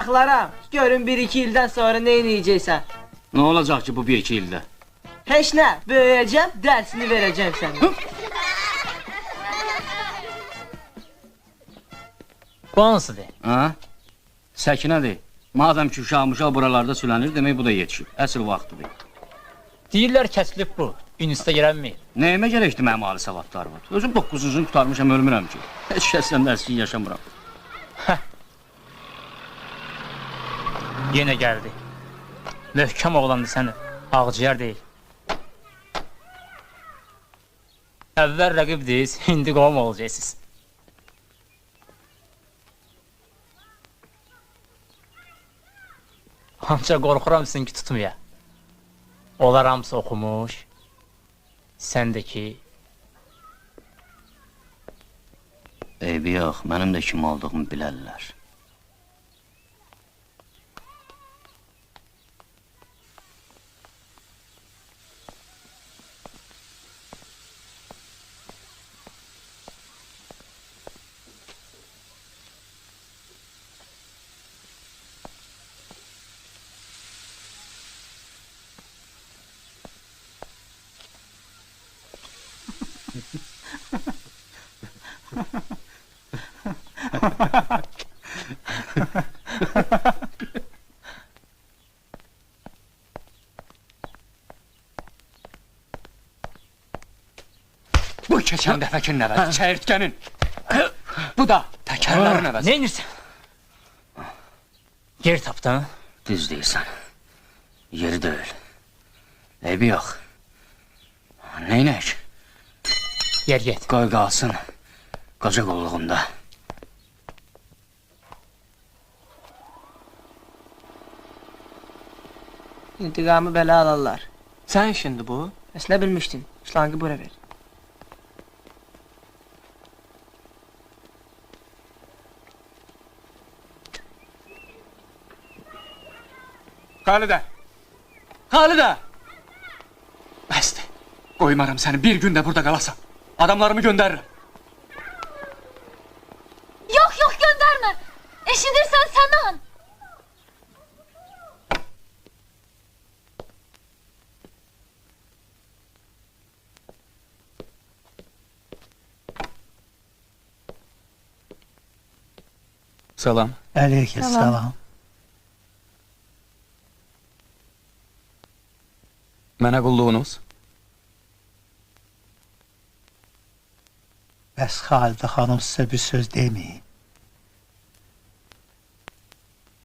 saxlaram. Görün 1-2 ildən sonra nə edəcəksən. Ne olacak ki bu 1-2 ildə? Heç nə, böyüyəcəm, dərsini verəcəm sənə. Bu hansıdır? Ha? Səkinədir. Madem ki uşaq buralarda sülənir, demək bu da yetişib. Əsl vaxtıdır. Deyirlər kəsilib bu, üniversitə girənməyib. Nəyimə gərəkdir mənim ali savadlar var? Özüm 9-cunu tutarmışam, ölmürəm ki. Heç kəsdən dərsi yaşamıram. Yenə gəldi. Möhkəm oğlandı səni, ağcıyar deyil. Əvvəl rəqibdiz, indi qovum olacaqsınız. Ancaq qorxuram sizinki tutmaya. Onlar hamısı oxumuş, sən də ki... Eybi yox, mənim də kim olduğumu bilərlər. Bu keçən dəfəki nəvədir, çəyirtkənin. Bu da təkərlərin nəvəsi. Nə inirsən? Yer tapdın? Düz deyirsən. Yeri deyil. Eybi yox. Neynək? Yer get. Qoy qalsın. Qoca qulluğunda. İntiqamı belə alarlar. Sən işindir bu? Bəs nə bilmişdin? Şlangı bura ver. Xalidə! Xalidə! Bəsdir. Qoymaram səni, bir gün də burada qalasan. Adamlarımı göndərirəm. Yok gönderme. Eşidirsen Sənan. Salam. Aleykümselam. Mənə qulluğunuz? Bəs Xalidə xanım sizə bir söz deməyib.